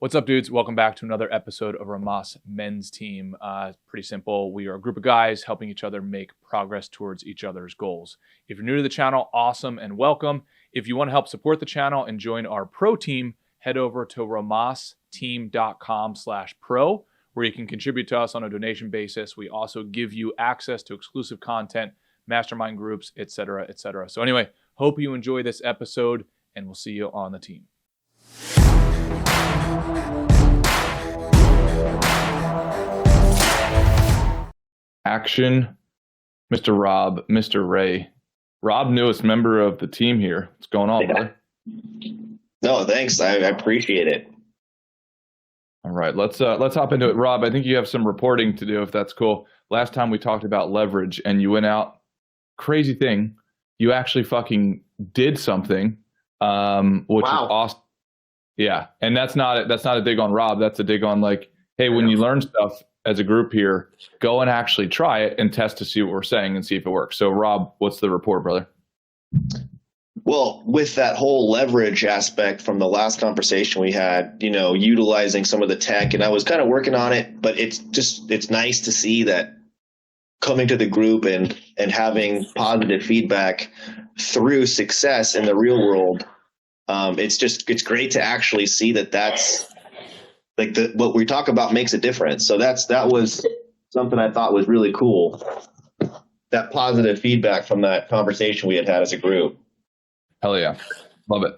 What's up, dudes? Welcome back to another episode of Rhomas Men's Team. Pretty simple. We are a group of guys helping each other make progress towards each other's goals. If you're new to the channel, awesome and welcome. If you want to help support the channel and join our pro team, head over to rhomasteam.com/pro, where you can contribute to us on a donation basis. We also give you access to exclusive content, mastermind groups, etc., etc. So anyway, hope you enjoy this episode, and we'll see you on the team. Action, Mr. Rob, Mr. Ray. Rob, newest member of the team here. What's going on, brother? No, thanks. I appreciate it. All right, let's hop into it. Rob, I think you have some reporting to do, if that's cool. Last time we talked about leverage, and you went out. Crazy thing, you actually fucking did something, which is awesome. Yeah, and that's not a dig on Rob. That's a dig on, like, hey, when you learn stuff as a group here, go and actually try it and test to see what we're saying and see if it works. So, Rob, what's the report, brother? Well, with that whole leverage aspect from the last conversation we had, utilizing some of the tech, and I was kind of working on it, but it's nice to see that coming to the group and having positive feedback through success in the real world. It's great to actually see that's like what we talk about makes a difference. So that was something I thought was really cool. That positive feedback from that conversation we had as a group. Hell yeah. Love it.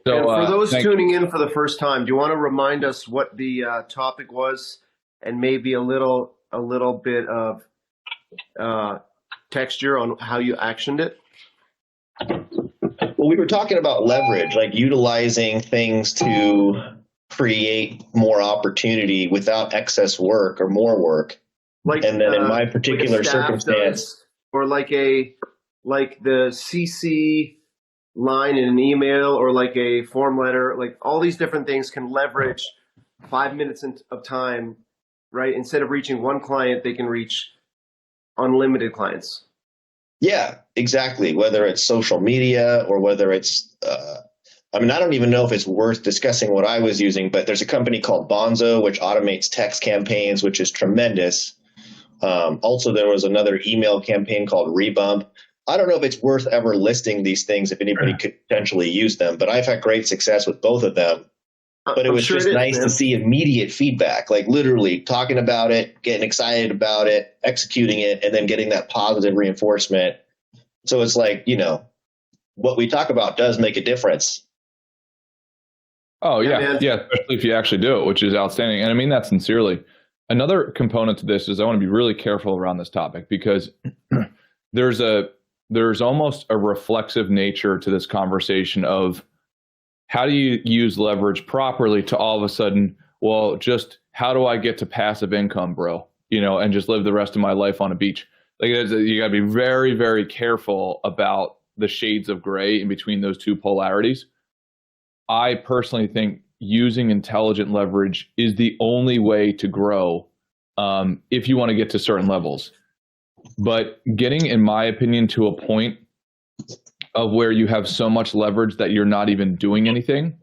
So, and for those tuning in for the first time, do you want to remind us what the topic was and maybe a little bit of texture on how you actioned it? Well, we were talking about leverage, like utilizing things to create more opportunity without excess work or more work. And then in my particular circumstance, or like the CC line in an email, or like a form letter, like all these different things can leverage 5 minutes of time, right? Instead of reaching one client, they can reach unlimited clients. Yeah, exactly. Whether it's social media or whether it's, I don't even know if it's worth discussing what I was using, but there's a company called Bonzo, which automates text campaigns, which is tremendous. Also, there was another email campaign called Rebump. I don't know if it's worth ever listing these things if anybody could potentially use them, but I've had great success with both of them. But it was just nice to see immediate feedback, like literally talking about it, getting excited about it, executing it, and then getting that positive reinforcement. So it's like, what we talk about does make a difference. Oh, yeah. Yeah, especially if you actually do it, which is outstanding. And I mean that sincerely. Another component to this is I want to be really careful around this topic, because there's almost a reflexive nature to this conversation of how do you use leverage properly to all of a sudden, well, just how do I get to passive income, bro? And just live the rest of my life on a beach. Like, you got to be very, very careful about the shades of gray in between those two polarities. I personally think using intelligent leverage is the only way to grow if you want to get to certain levels. But getting, in my opinion, to a point of where you have so much leverage that you're not even doing anything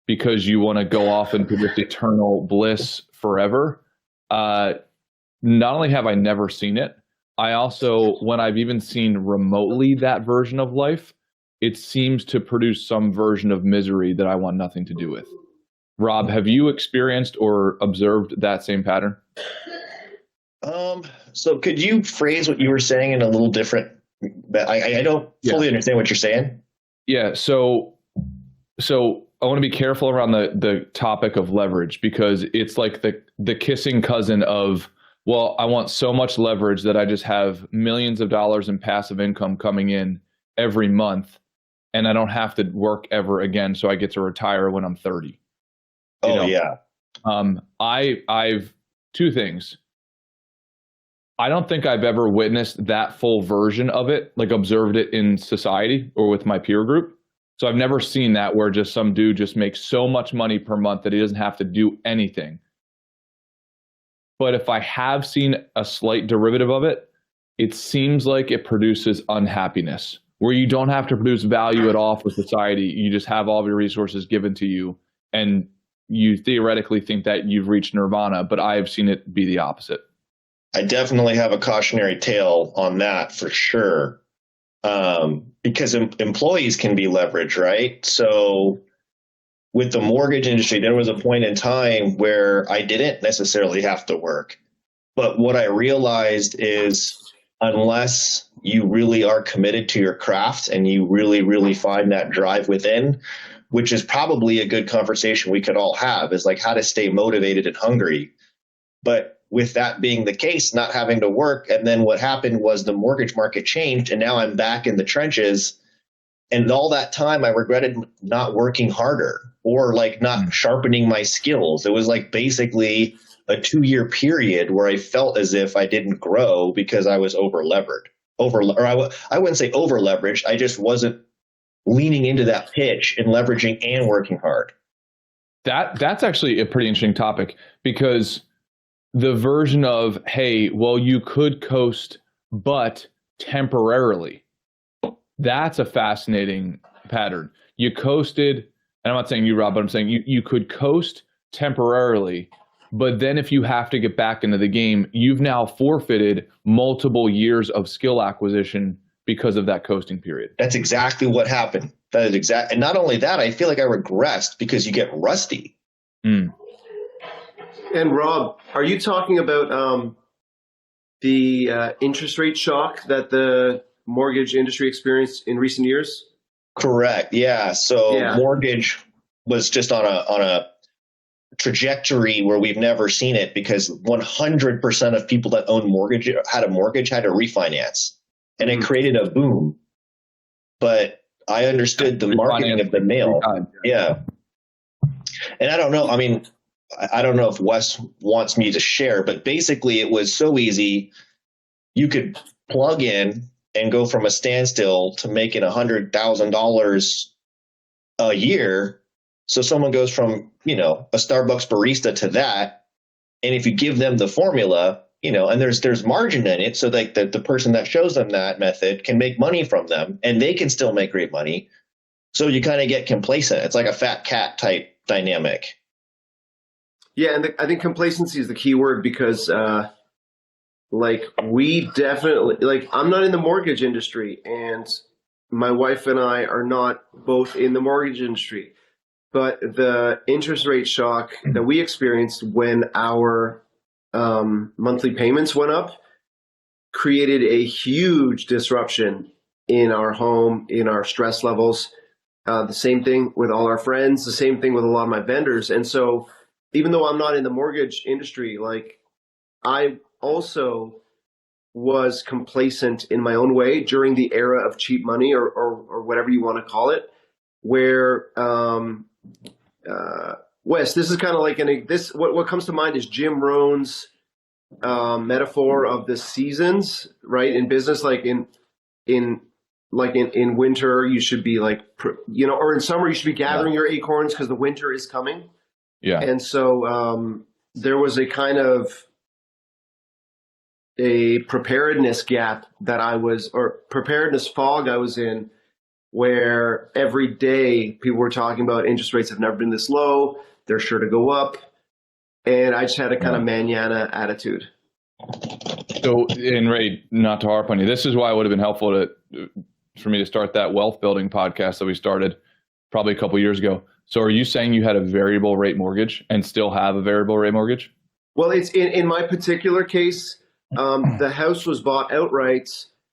because you want to go off into this eternal bliss forever. Not only have I never seen it, I also, when I've even seen remotely that version of life, it seems to produce some version of misery that I want nothing to do with. Rob, have you experienced or observed that same pattern? So could you phrase what you were saying in a little different? I don't fully understand what you're saying. Yeah. So I want to be careful around the topic of leverage, because it's like the kissing cousin of, well, I want so much leverage that I just have millions of dollars in passive income coming in every month, and I don't have to work ever again, so I get to retire when I'm 30. Yeah. I've two things. I don't think I've ever witnessed that full version of it, like observed it in society or with my peer group. So I've never seen that where just some dude just makes so much money per month that he doesn't have to do anything. But if I have seen a slight derivative of it, it seems like it produces unhappiness, where you don't have to produce value at all for society. You just have all of your resources given to you, and you theoretically think that you've reached nirvana, but I've seen it be the opposite. I definitely have a cautionary tale on that for sure. Because employees can be leveraged, right? So with the mortgage industry, there was a point in time where I didn't necessarily have to work. But what I realized is unless you really are committed to your craft and you really, really find that drive within, which is probably a good conversation we could all have, is like how to stay motivated and hungry. But with that being the case, not having to work, and then what happened was the mortgage market changed, and now I'm back in the trenches. And all that time, I regretted not working harder or like not sharpening my skills. It was like basically a 2-year period where I felt as if I didn't grow because I was over levered. I wouldn't say over leveraged. I just wasn't leaning into that pitch and leveraging and working hard. That's actually a pretty interesting topic, because the version of, hey, well, you could coast, but temporarily. That's a fascinating pattern. You coasted, and I'm not saying you, Rob, but I'm saying you could coast temporarily, but then if you have to get back into the game, you've now forfeited multiple years of skill acquisition because of that coasting period. That's exactly what happened. That is exact. And not only that, I feel like I regressed because you get rusty. Mm. And Rob, are you talking about the interest rate shock that the mortgage industry experienced in recent years? Correct. Yeah. So mortgage was just on a trajectory where we've never seen it, because 100% of people that own mortgage had a mortgage had to refinance, and it created a boom. But I understood the marketing of the mail. Yeah. And I don't know. I mean, I don't know if Wes wants me to share, but basically it was so easy. You could plug in and go from a standstill to making $100,000 a year. So someone goes from, a Starbucks barista to that. And if you give them the formula, and there's margin in it, so like the person that shows them that method can make money from them, and they can still make great money. So you kind of get complacent. It's like a fat cat type dynamic. Yeah, and I think complacency is the key word, because we definitely, I'm not in the mortgage industry, and my wife and I are not both in the mortgage industry. But the interest rate shock that we experienced when our monthly payments went up created a huge disruption in our home, in our stress levels. The same thing with all our friends, the same thing with a lot of my vendors. And so even though I'm not in the mortgage industry, I also was complacent in my own way during the era of cheap money, or whatever you want to call it, where Wes, this is kind of like what comes to mind is Jim Rohn's metaphor of the seasons, right? In business, in winter, you should be or in summer, you should be gathering your acorns because the winter is coming. Yeah. And so there was a kind of a preparedness gap preparedness fog I was in, where every day people were talking about interest rates have never been this low. They're sure to go up. And I just had a kind of manana attitude. So, and Ray, not to harp on you, this is why it would have been helpful for me to start that wealth building podcast that we started probably a couple of years ago. So are you saying you had a variable rate mortgage and still have a variable rate mortgage? Well, it's in my particular case, the house was bought outright,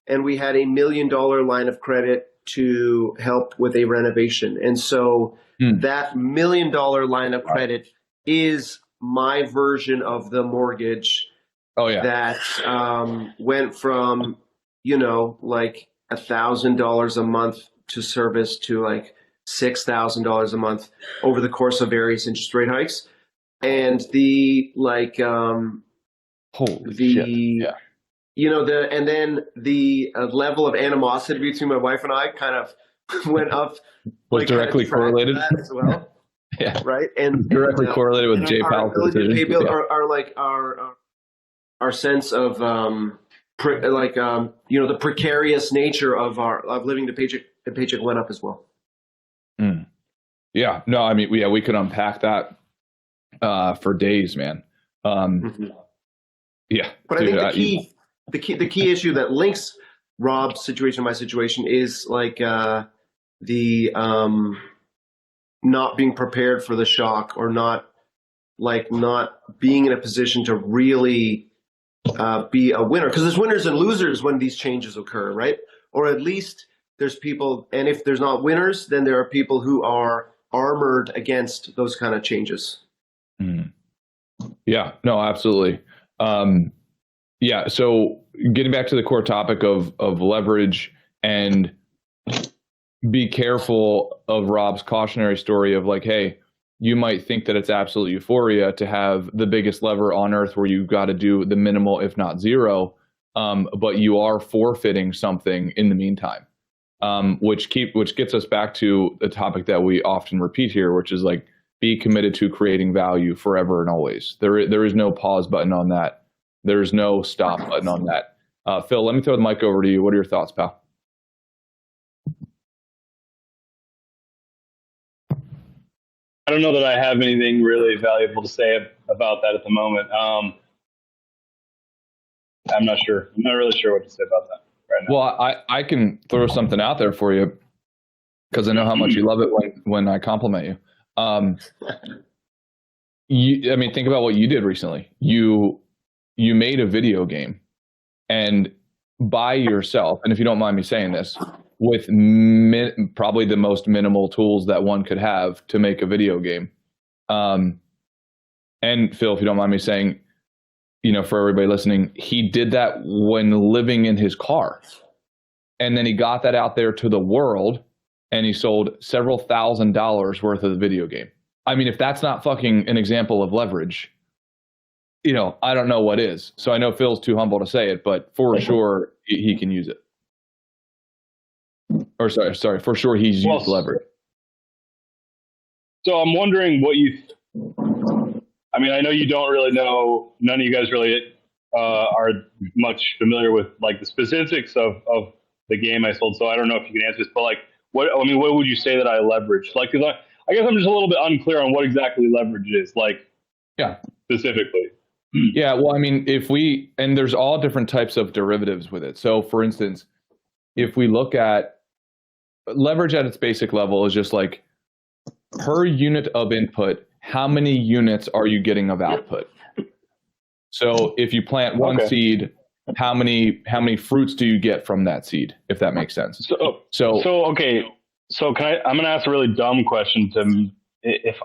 and we had $1 million line of credit to help with a renovation. And so that $1 million line of credit is my version of the mortgage. Oh, yeah. That went from, $1,000 a month to service to $6,000 a month over the course of various interest rate hikes. And the holy shit. Yeah. And then the level of animosity between my wife and I kind of went up. Was directly correlated as well. Yeah. Right. And directly correlated with Jay Powell's decision. Our sense of the precarious nature of living to paycheck went up as well. Yeah. No, I mean, we could unpack that for days, man. Yeah, but dude, I think the key issue that links Rob's situation to my situation is like the not being prepared for the shock, or not being in a position to really be a winner, because there's winners and losers when these changes occur, right? Or at least there's people, and if there's not winners, then there are people who are armored against those kind of changes. Yeah, no, absolutely. Yeah, so getting back to the core topic of leverage, and be careful of Rob's cautionary story of like, hey, you might think that it's absolute euphoria to have the biggest lever on earth where you've got to do the minimal, if not zero, but you are forfeiting something in the meantime, which gets us back to the topic that we often repeat here, which is like, be committed to creating value forever and always. There is no pause button on that. There's no stop button on that. Phil, let me throw the mic over to you. What are your thoughts, pal? I don't know that I have anything really valuable to say about that at the moment. I'm not sure. I'm not really sure what to say about that right now. Well, I can throw something out there for you, because I know how much you love it when I compliment you. I mean, think about what you did recently. You made a video game, and by yourself, and if you don't mind me saying this, with probably the most minimal tools that one could have to make a video game. And Phil, if you don't mind me saying, for everybody listening, he did that when living in his car. And then he got that out there to the world, and he sold several $1,000s worth of the video game. I mean, if that's not fucking an example of leverage, I don't know what is. So I know Phil's too humble to say it, but for sure he can use it. Or sorry, for sure he's used leverage. So I'm wondering what I mean, I know you don't really know, none of you guys really are much familiar with like the specifics of the game I sold. So I don't know if you can answer this, but like, what would you say that I leveraged? Like, cause I guess I'm just a little bit unclear on what exactly leverage is, like, yeah, specifically. Yeah, well, I mean, and there's all different types of derivatives with it. So for instance, if we look at leverage at its basic level, is just like, per unit of input, how many units are you getting of output? So if you plant one seed, how many fruits do you get from that seed, if that makes sense? So okay. So I'm going to ask a really dumb question if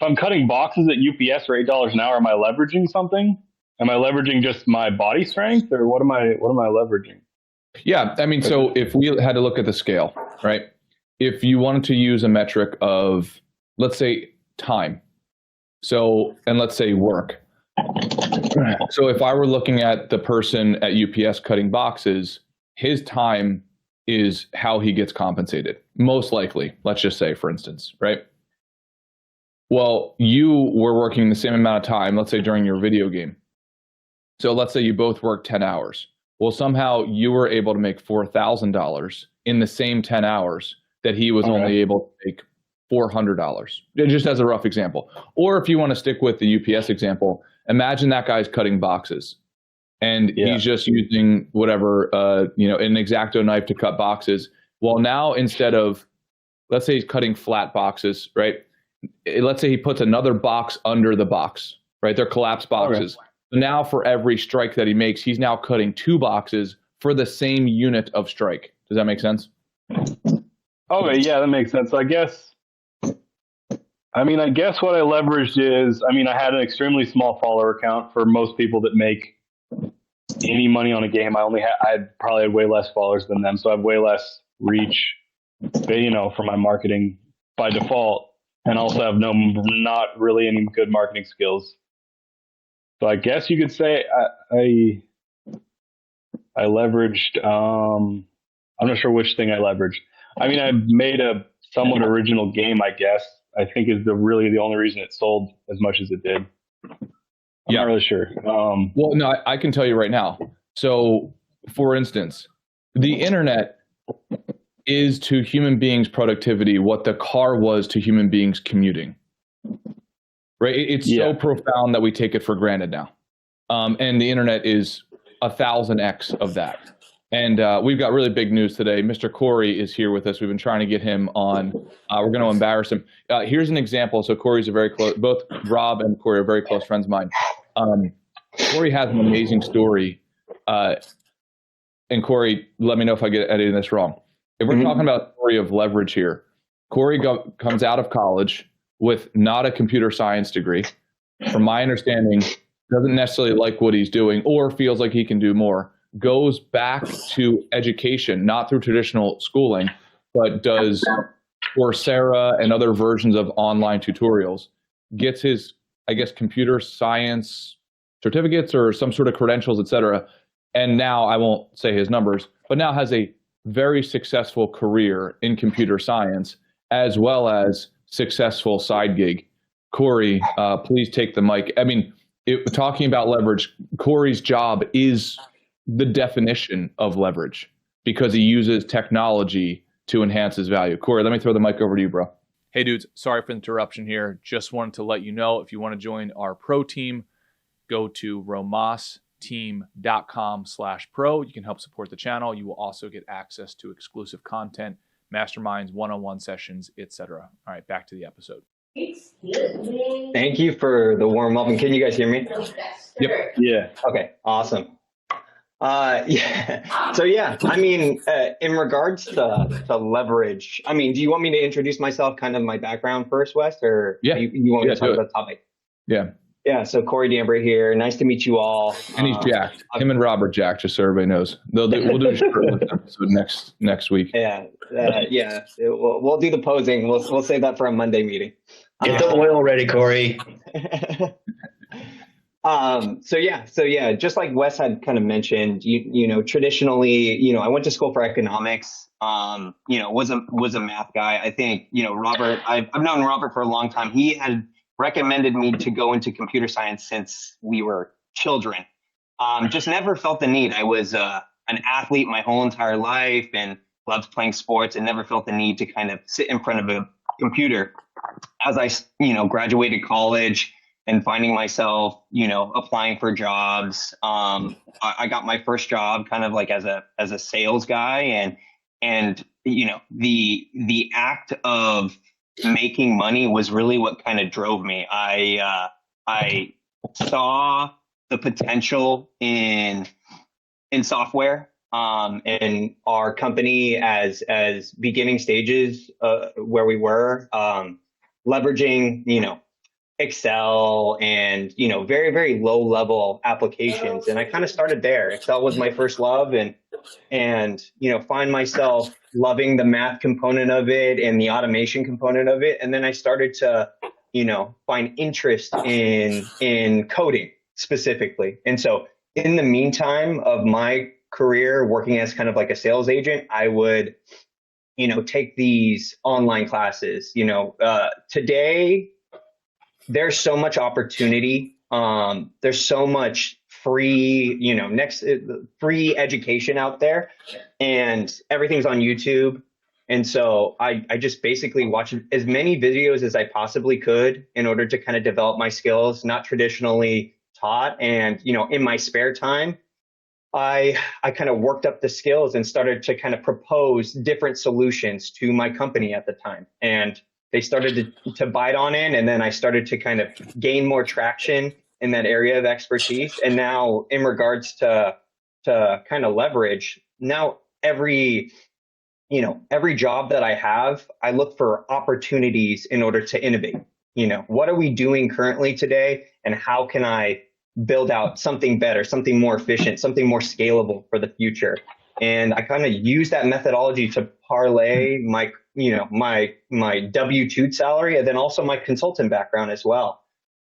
I'm cutting boxes at UPS for $8 an hour, am I leveraging something? Am I leveraging just my body strength, or what am I leveraging? Yeah, I mean, so if we had to look at the scale, right? If you wanted to use a metric of, let's say, time, and let's say work. So if I were looking at the person at UPS cutting boxes, his time is how he gets compensated, most likely, let's just say, for instance, right? Well, you were working the same amount of time, let's say during your video game. So let's say you both worked 10 hours. Well, somehow you were able to make $4,000 in the same 10 hours that he was only able to make $400, just as a rough example. Or if you want to stick with the UPS example, imagine that guy's cutting boxes, and he's just using whatever, an X-Acto knife to cut boxes. Well, now instead of, let's say he's cutting flat boxes, right? Let's say he puts another box under the box, right? They're collapsed boxes. Okay. So now for every strike that he makes, he's now cutting 2 boxes for the same unit of strike. Does that make sense? Okay, yeah, that makes sense. I guess what I leveraged is, I had an extremely small follower count. For most people that make any money on a game, I probably had way less followers than them, so I have way less reach, for my marketing by default, and also have not really any good marketing skills. So I guess you could say I leveraged. I'm not sure which thing I leveraged. I made a somewhat original game, I guess. I think is really the only reason it sold as much as it did. I'm not really sure. Well, no, I can tell you right now. So, for instance, the internet is to human beings' productivity what the car was to human beings commuting. Right? It's so profound that we take it for granted now. And the internet is 1,000x of that. And we've got really big news today. Mr. Corey is here with us. We've been trying to get him on. We're going to embarrass him. Here's an example. So Corey's a very close, both Rob and Corey are very close friends of mine. Corey has an amazing story. And Corey, let me know if I get editing this wrong. If we're talking about a story of leverage here, Corey comes out of college with not a computer science degree. From my understanding, doesn't necessarily like what he's doing or feels like he can do more, goes back to education, not through traditional schooling, but does Coursera and other versions of online tutorials, gets his, I guess, computer science certificates or some sort of credentials, et cetera. And now, I won't say his numbers, but now has a very successful career in computer science, as well as successful side gig. Corey, please take the mic. I mean, talking about leverage, Corey's job is the definition of leverage because he uses technology to enhance his value. Corey, let me throw the mic over to you, bro. Hey dudes, sorry for the interruption here. Just wanted to let you know, if you want to join our pro team, go to romasteam.com/pro. You can help support the channel. You will also get access to exclusive content, masterminds, one-on-one sessions, etc. All right, back to the episode. Thank you for the warm up. And can you guys hear me? Yep. Yeah. Okay, awesome. Yeah. So yeah, I mean, in regards to leverage, I mean, do you want me to introduce myself, kind of my background first, Wes, or you want me to talk about the topic? Yeah. Yeah. So Corey Damber here. Nice to meet you all. And he's jacked. Him and Robert jacked, just so everybody knows. We'll do a short episode next week. Yeah. Yeah. We'll do the posing. We'll save that for a Monday meeting. Get the oil ready, Corey. So yeah, just like Wes had kind of mentioned, you know, traditionally, you know, I went to school for economics, you know, was a math guy. I think, you know, Robert, I've known Robert for a long time. He had recommended me to go into computer science since we were children. Just never felt the need. I was an athlete my whole entire life and loved playing sports and never felt the need to kind of sit in front of a computer. As I, you know, graduated college and finding myself, you know, applying for jobs, I got my first job kind of like as a sales guy, and you know, the act of making money was really what kind of drove me. I saw the potential in software, in our company as beginning stages where we were, leveraging, you know, Excel and, you know, very, very low level applications. And I kind of started there. Excel was my first love, and, you know, find myself loving the math component of it and the automation component of it. And then I started to, you know, find interest in coding specifically. And so in the meantime of my career working as kind of like a sales agent, I would, you know, take these online classes. You know, today there's so much opportunity. There's so much free, you know, free education out there, and everything's on YouTube. And so I just basically watched as many videos as I possibly could in order to kind of develop my skills, not traditionally taught. And, you know, in my spare time, I kind of worked up the skills and started to kind of propose different solutions to my company at the time. And they started to bite on it. And then I started to kind of gain more traction in that area of expertise. And now in regards to kind of leverage, now every job that I have, I look for opportunities in order to innovate. You know, what are we doing currently today, and how can I build out something better, something more efficient, something more scalable for the future? And I kind of use that methodology to parlay my, you know, my W-2 salary, and then also my consultant background as well.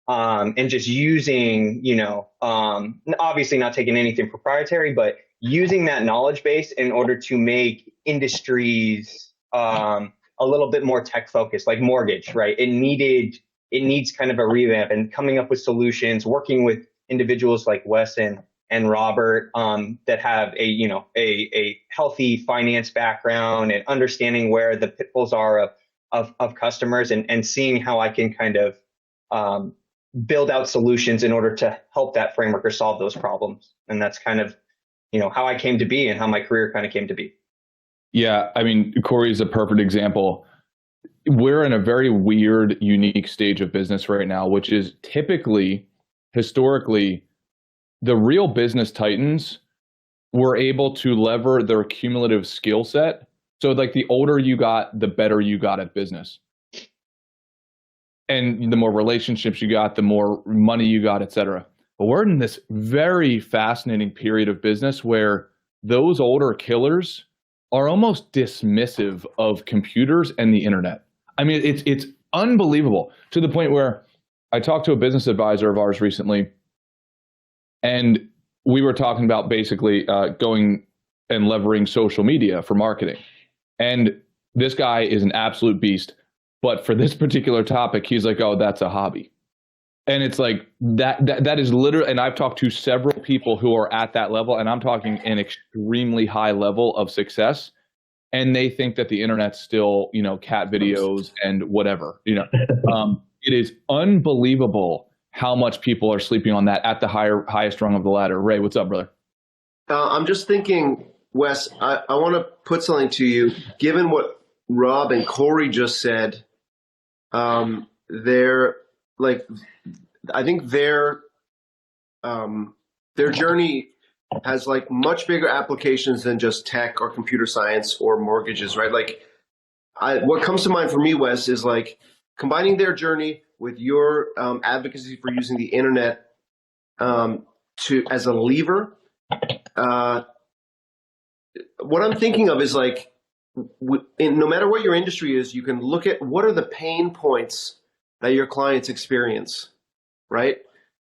And just using, you know, obviously not taking anything proprietary, but using that knowledge base in order to make industries a little bit more tech focused, like mortgage, right? It needs kind of a revamp, and coming up with solutions, working with individuals like Wes and and Robert, that have a healthy finance background and understanding where the pitfalls are of customers, and seeing how I can kind of build out solutions in order to help that framework or solve those problems. And that's kind of, how I came to be and how my career kind of came to be. Yeah, I mean, Corey is a perfect example. We're in a very weird, unique stage of business right now, which is typically, historically, the real business titans were able to lever their cumulative skill set. So like the older you got, the better you got at business. And the more relationships you got, the more money you got, et cetera. But we're in this very fascinating period of business where those older killers are almost dismissive of computers and the internet. I mean, it's unbelievable, to the point where I talked to a business advisor of ours recently, and we were talking about basically going and levering social media for marketing. And this guy is an absolute beast. But for this particular topic, he's like, oh, that's a hobby. And it's like that is literally, and I've talked to several people who are at that level, and I'm talking an extremely high level of success. And they think that the internet's still, cat videos and whatever, it is unbelievable how much people are sleeping on that at the highest rung of the ladder. Ray, what's up, brother? I'm just thinking, Wes, I want to put something to you. Given what Rob and Corey just said, they're like, I think their journey has like much bigger applications than just tech or computer science or mortgages, right? Like, what comes to mind for me, Wes, is like combining their journey with your advocacy for using the internet as a lever. What I'm thinking of is like, no matter what your industry is, you can look at what are the pain points that your clients experience, right?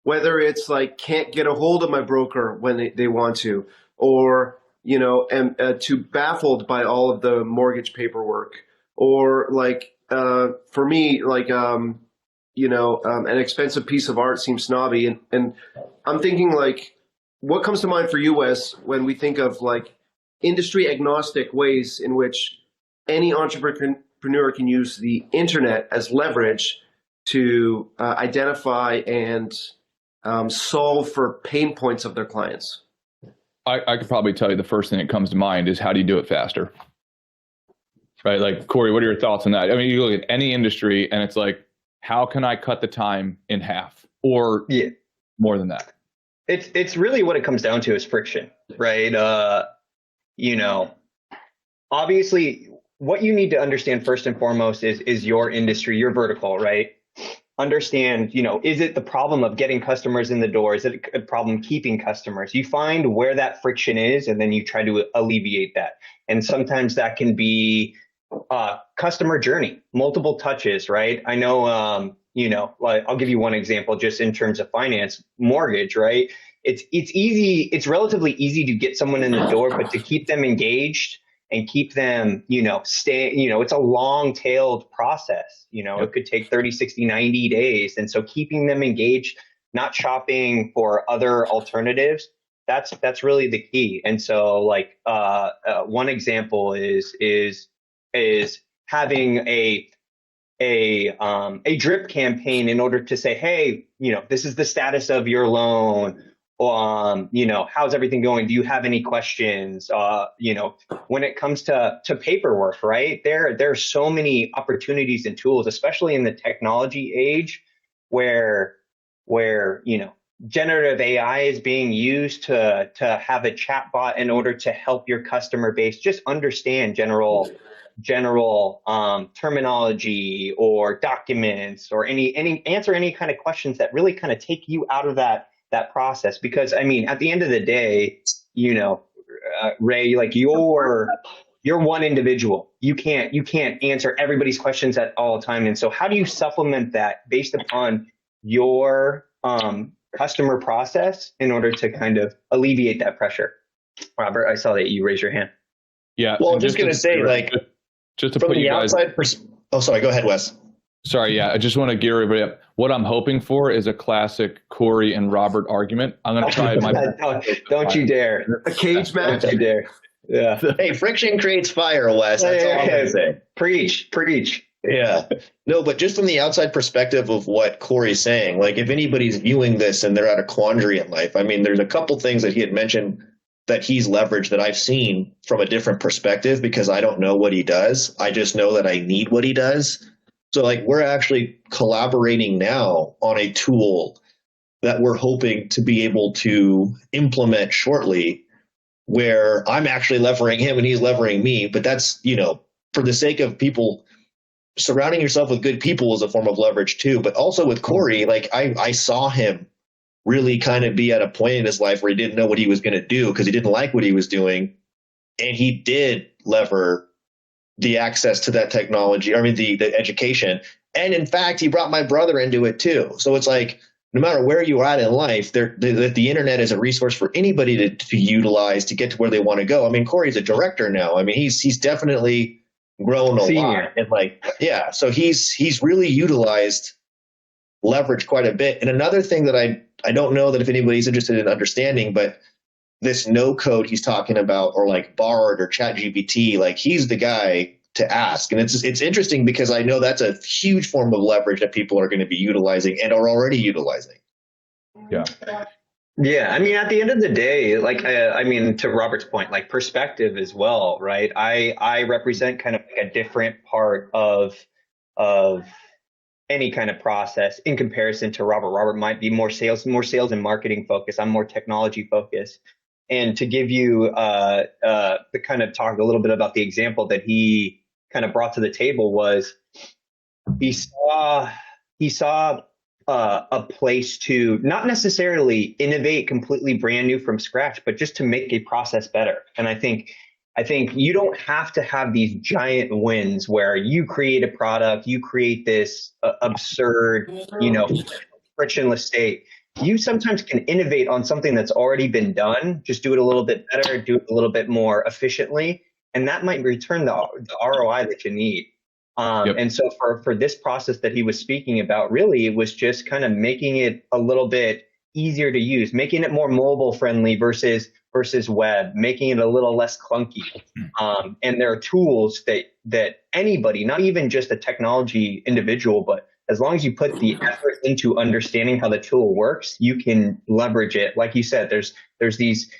Whether it's like, can't get a hold of my broker when they want to, or, too baffled by all of the mortgage paperwork, or like, for me, like, an expensive piece of art seems snobby. And I'm thinking like, what comes to mind for you, Wes, when we think of like industry agnostic ways in which any entrepreneur can use the internet as leverage to identify and solve for pain points of their clients? I could probably tell you the first thing that comes to mind is, how do you do it faster? Right? Like, Corey, what are your thoughts on that? I mean, you look at any industry and it's like, how can I cut the time in half or more than that? It's really what it comes down to is friction, right? Obviously what you need to understand first and foremost is your industry, your vertical, right? Understand, is it the problem of getting customers in the door? Is it a problem keeping customers? You find where that friction is, and then you try to alleviate that. And sometimes that can be customer journey, multiple touches, right? I know, like, I'll give you one example just in terms of finance, mortgage, right? It's relatively easy to get someone in the door, but to keep them engaged and keep them, it's a long-tailed process. It could take 30, 60, 90 days. And so keeping them engaged, not shopping for other alternatives, that's really the key. And so like one example is having a drip campaign in order to say, hey, this is the status of your loan. How's everything going? Do you have any questions? When it comes to paperwork, right? There are so many opportunities and tools, especially in the technology age, where generative AI is being used to have a chat bot in order to help your customer base just understand general terminology or documents, or answer any kind of questions that really kind of take you out of that process. Because I mean, at the end of the day, Ray, like you're one individual. You can't answer everybody's questions at all time. And so how do you supplement that based upon your customer process in order to kind of alleviate that pressure? Robert, I saw that you raised your hand. Yeah. Well, I'm just going to say, like, just to from put the you guys, outside oh, sorry, go ahead, Wes. Sorry, yeah, I just want to gear everybody up. What I'm hoping for is a classic Corey and Robert argument. I'm going to try my best. Don't you dare. A cage match. Don't you dare. Yeah. Hey, friction creates fire, Wes. That's all I'm gonna say. Preach. Yeah. No, but just from the outside perspective of what Corey's saying, like if anybody's viewing this and they're at a quandary in life, I mean, there's a couple things that he had mentioned that he's leveraged that I've seen from a different perspective because I don't know what he does. I just know that I need what he does. So like we're actually collaborating now on a tool that we're hoping to be able to implement shortly where I'm actually levering him and he's levering me. But that's, for the sake of people, surrounding yourself with good people is a form of leverage too. But also with Corey, like I saw him really kind of be at a point in his life where he didn't know what he was going to do because he didn't like what he was doing. And he did lever the access to that technology, the education. And in fact, he brought my brother into it too. So it's like, no matter where you are at in life, the internet is a resource for anybody to utilize to get to where they want to go. I mean, Corey's a director now. I mean, he's definitely grown a lot. And so he's really utilized leverage quite a bit. And another thing that I don't know that if anybody's interested in understanding, but this no code he's talking about, or like Bard or ChatGPT, like he's the guy to ask. And it's interesting because I know that's a huge form of leverage that people are going to be utilizing and are already utilizing. Yeah. Yeah. I mean, at the end of the day, like, to Robert's point, like perspective as well, right? I represent kind of like a different part of any kind of process in comparison to Robert. Robert might be more sales and marketing focused. I'm more technology focused. And to give you the kind of talk a little bit about the example that he kind of brought to the table was he saw a place to not necessarily innovate completely brand new from scratch, but just to make a process better. And I think you don't have to have these giant wins where you create a product, you create this absurd, frictionless state. You sometimes can innovate on something that's already been done, just do it a little bit better, do it a little bit more efficiently, and that might return the ROI that you need. And so for this process that he was speaking about, really, it was just kind of making it a little bit easier to use, making it more mobile friendly versus web, making it a little less clunky. And there are tools that anybody, not even just a technology individual, but as long as you put the effort into understanding how the tool works, you can leverage it. Like you said, there's these,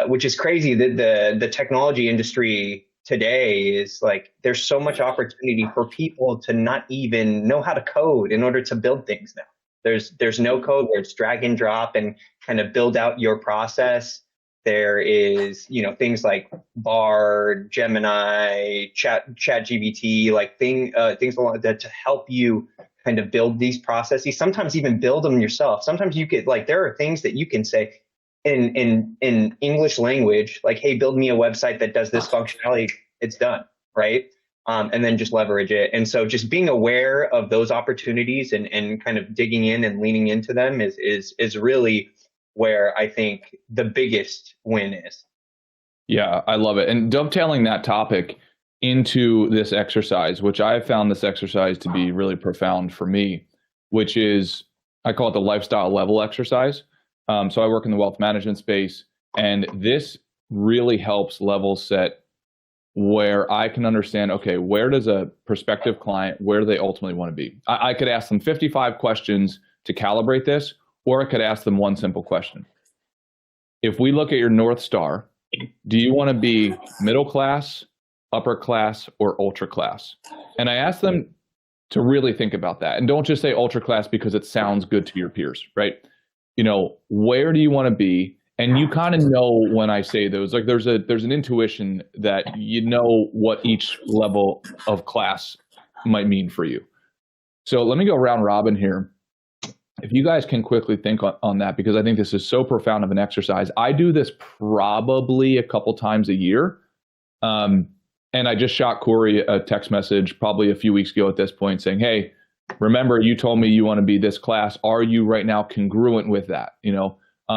which is crazy that the technology industry today is like, there's so much opportunity for people to not even know how to code in order to build things now. There's no code where it's drag and drop and kind of build out your process. There is, things like Bard, Gemini, ChatGPT, like things along that to help you kind of build these processes. Sometimes even build them yourself. Sometimes you could there are things that you can say in English language, like, hey, build me a website that does this functionality. It's done, right? And then just leverage it. And so just being aware of those opportunities and kind of digging in and leaning into them is really where I think the biggest win is. Yeah, I love it. And dovetailing that topic into this exercise, which I found this exercise to be really profound for me, which is, I call it the lifestyle level exercise. So I work in the wealth management space, and this really helps level set where I can understand, okay, where does a prospective client, where do they ultimately want to be? I could ask them 55 questions to calibrate this, or I could ask them one simple question. If we look at your North Star, do you want to be middle class, upper class, or ultra class? And I ask them to really think about that. And don't just say ultra class because it sounds good to your peers, right? Where do you want to be? And you kind of know when I say those, like there's an intuition that what each level of class might mean for you. So let me go round robin here. If you guys can quickly think on that, because I think this is so profound of an exercise. I do this probably a couple times a year. And I just shot Corey a text message probably a few weeks ago at this point saying, hey, remember you told me you want to be this class. Are you right now congruent with that?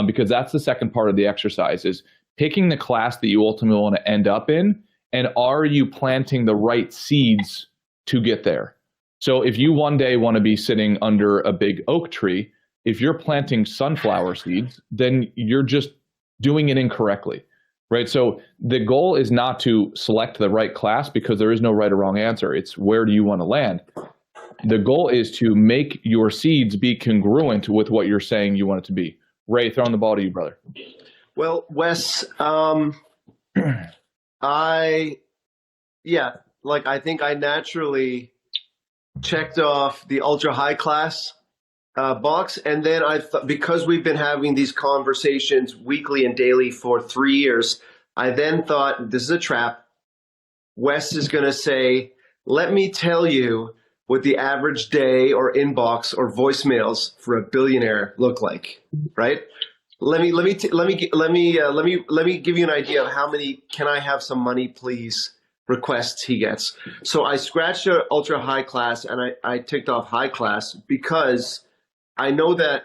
Because that's the second part of the exercise is picking the class that you ultimately want to end up in. And are you planting the right seeds to get there? So if you one day want to be sitting under a big oak tree, if you're planting sunflower seeds, then you're just doing it incorrectly, right? So the goal is not to select the right class because there is no right or wrong answer. It's where do you want to land? The goal is to make your seeds be congruent with what you're saying you want it to be. Ray, throwing the ball to you, brother. Well, Wes, I think I naturally checked off the ultra high class box, and then I thought, because we've been having these conversations weekly and daily for 3 years, I then thought, this is a trap. Wes is going to say, let me tell you what the average day or inbox or voicemails for a billionaire look like, right? Let me give you an idea of how many "can I have some money, please" requests he gets. So I scratched the ultra high class and I ticked off high class because I know that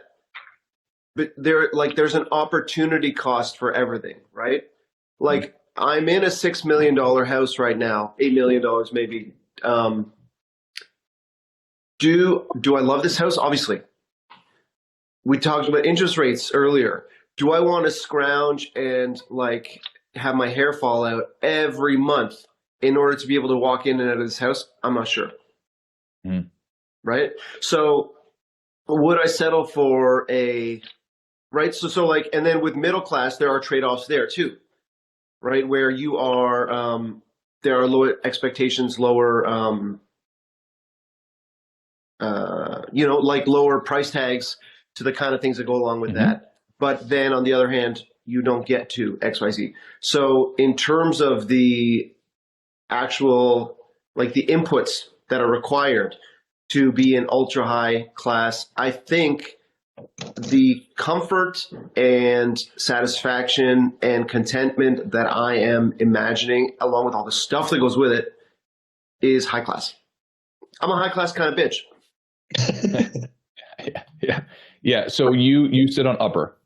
there's an opportunity cost for everything, right? Like I'm in a $6 million house right now, $8 million maybe. Do I love this house? Obviously. We talked about interest rates earlier. Do I want to scrounge and like have my hair fall out every month in order to be able to walk in and out of this house? I'm not sure. Right? So would I settle for right? So like, and then with middle class, there are trade-offs there too, right? Where you are, there are lower expectations, lower, like lower price tags to the kind of things that go along with that. But then on the other hand, you don't get to XYZ. So in terms of the actual, like the inputs that are required to be an ultra high class, I think the comfort and satisfaction and contentment that I am imagining, along with all the stuff that goes with it, is high class. I'm a high class kind of bitch. Yeah. So you sit on upper,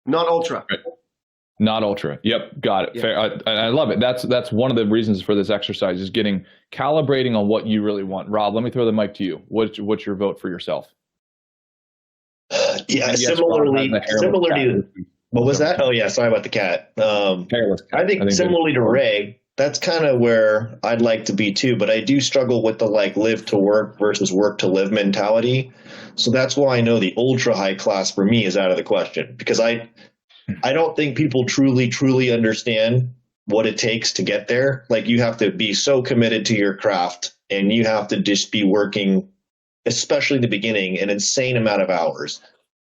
not ultra. Right. Not ultra. Yep, got it. Yeah. Fair. I love it. That's one of the reasons for this exercise is calibrating on what you really want. Rob, let me throw the mic to you. What's your vote for yourself? Yeah, similarly, what was that? Oh yeah, sorry about the cat. I think similarly to Ray, that's kind of where I'd like to be too, but I do struggle with the like live to work versus work to live mentality. So that's why I know the ultra high class for me is out of the question, because I don't think people truly understand what it takes to get there. Like you have to be so committed to your craft and you have to just be working, especially in the beginning, an insane amount of hours.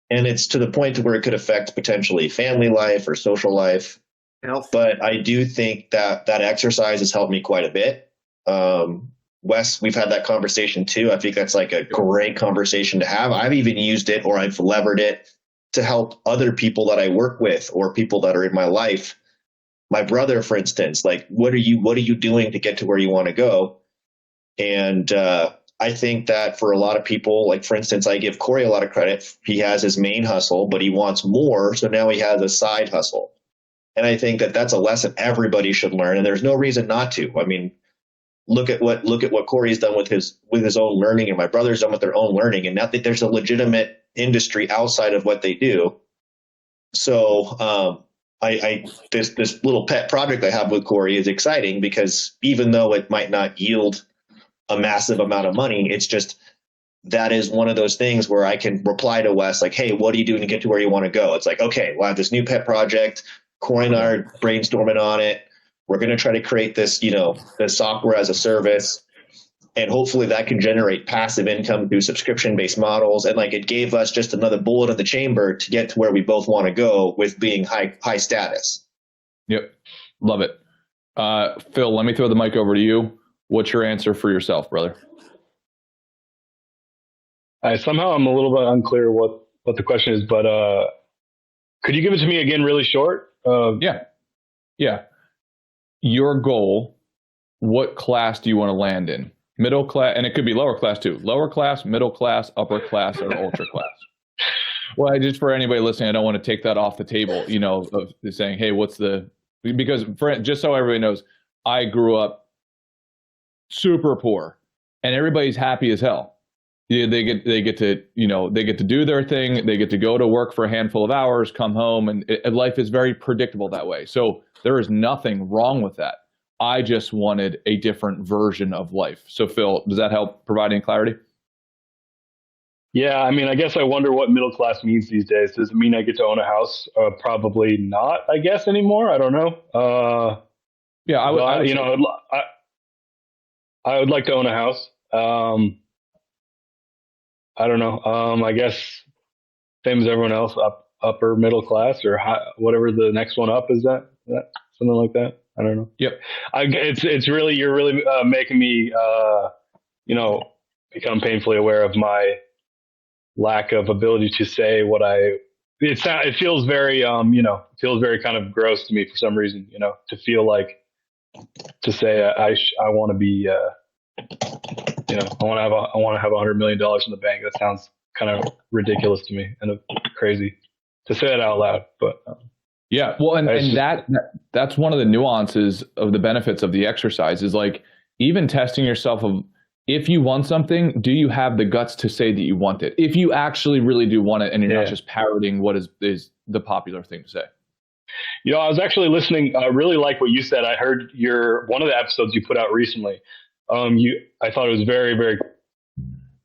And it's to the point to where it could affect potentially family life or social life. Health. But I do think that exercise has helped me quite a bit. Wes, we've had that conversation too. I think that's like a great conversation to have. I've even used it, or I've levered it to help other people that I work with or people that are in my life. My brother, for instance, like, what are you doing to get to where you want to go? And I think that for a lot of people, like, for instance, I give Corey a lot of credit. He has his main hustle, but he wants more. So now he has a side hustle. And I think that that's a lesson everybody should learn. And there's no reason not to. I mean, look at what Corey's done with his own learning, and my brother's done with their own learning. And now that there's a legitimate industry outside of what they do. So this little pet project I have with Corey is exciting because even though it might not yield a massive amount of money, it's just that is one of those things where I can reply to Wes like, hey, what are you doing to get to where you want to go? It's like, okay, well, I have this new pet project. Corey and I are brainstorming on it. We're going to try to create this, this software as a service. And hopefully that can generate passive income through subscription-based models. And like it gave us just another bullet in the chamber to get to where we both want to go with being high status. Yep. Love it. Phil, let me throw the mic over to you. What's your answer for yourself, brother? Somehow I'm a little bit unclear what the question is, but could you give it to me again really short? Yeah. Your goal, what class do you want to land in? Middle class, and it could be lower class too. Lower class, middle class, upper class, or ultra class. Well, just for anybody listening, I don't want to take that off the table, of saying, hey, because just so everybody knows, I grew up super poor. and everybody's happy as hell. Yeah, they get to they get to do their thing. They get to go to work for a handful of hours, come home, and life is very predictable that way. So there is nothing wrong with that. I just wanted a different version of life. So Phil, does that help provide any clarity? Yeah, I mean, I guess I wonder what middle class means these days. Does it mean I get to own a house? Probably not, I guess, anymore. I don't know. Yeah, I would like to own a house. I don't know. I guess same as everyone else, upper middle class or whatever the next one up is. That something like that. I don't know. Yep. It's really, you're really making me become painfully aware of my lack of ability to say what it feels very feels very kind of gross to me for some reason, to feel like to say I want to be I want to have $100 million in the bank. That sounds kind of ridiculous to me and crazy to say that out loud, but yeah, well, and that's one of the nuances of the benefits of the exercise is like even testing yourself of, if you want something, do you have the guts to say that you want it? If you actually really do want it and you're not just parroting what is the popular thing to say. I was actually listening. I really like what you said. I heard one of the episodes you put out recently. I thought it was very, very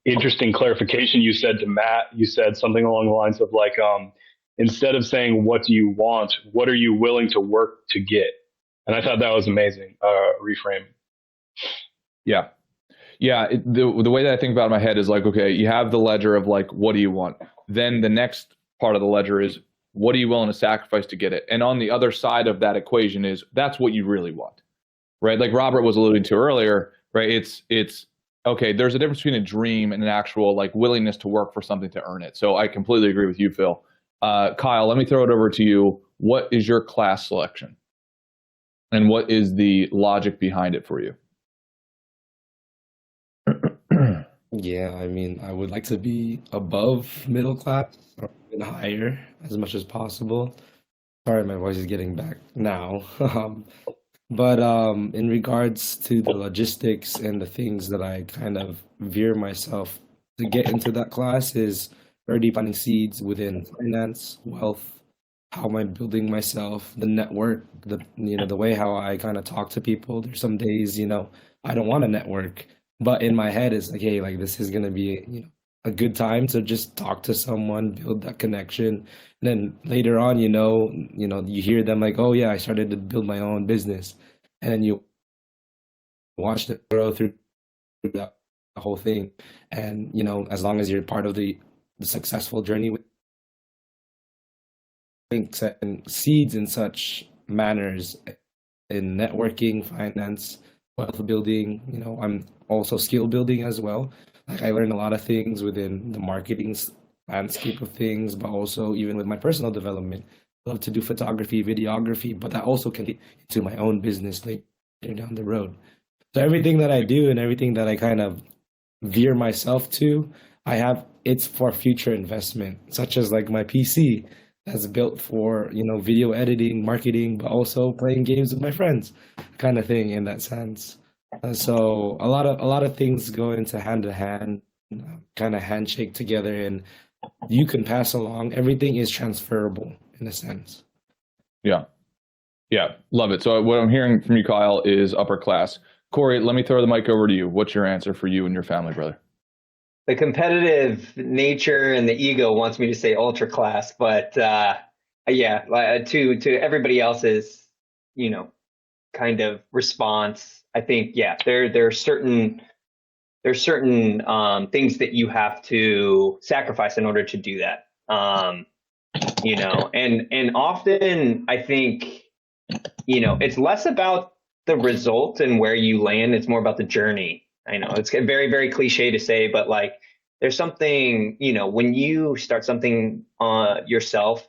interesting clarification you said to Matt. You said something along the lines of like, instead of saying, what do you want? What are you willing to work to get? And I thought that was amazing. Reframe. Yeah. Yeah, the way that I think about it in my head is like, okay, you have the ledger of like, what do you want? Then the next part of the ledger is, what are you willing to sacrifice to get it? And on the other side of that equation is, that's what you really want, right? Like Robert was alluding to earlier, right? It's okay, there's a difference between a dream and an actual like willingness to work for something to earn it. So I completely agree with you, Phil. Kyle, let me throw it over to you. What is your class selection? And what is the logic behind it for you? Yeah, I mean, I would like to be above middle class or even higher as much as possible. Sorry, my voice is getting back now. But in regards to the logistics and the things that I kind of veer myself to get into that class is already planting seeds within finance, wealth, how am I building myself, the network, the way how I kind of talk to people. There's some days, I don't want to network. But in my head, it's like, hey, like this is gonna be a good time to just talk to someone, build that connection, and then later on, you hear them like, oh yeah, I started to build my own business, and then you watch it grow through that whole thing, and as long as you're part of the successful journey with links and seeds in such manners in networking, finance, wealth building, I'm also skill building as well. Like I learned a lot of things within the marketing landscape of things, but also even with my personal development. I love to do photography, videography, but that also can get into my own business later down the road. So everything that I do and everything that I kind of veer myself to, it's for future investment, such as like my PC that's built for, video editing, marketing, but also playing games with my friends, kind of thing in that sense. So a lot of things go into hand to hand, kind of handshake together, and you can pass along. Everything is transferable in a sense. Yeah, love it. So what I'm hearing from you, Kyle, is upper class. Corey, let me throw the mic over to you. What's your answer for you and your family, brother? The competitive nature and the ego wants me to say ultra class, but to everybody else's, kind of response, I think, there are certain things that you have to sacrifice in order to do that. And often I think, it's less about the result and where you land. It's more about the journey. I know it's very, very cliche to say, but like there's something, when you start something yourself,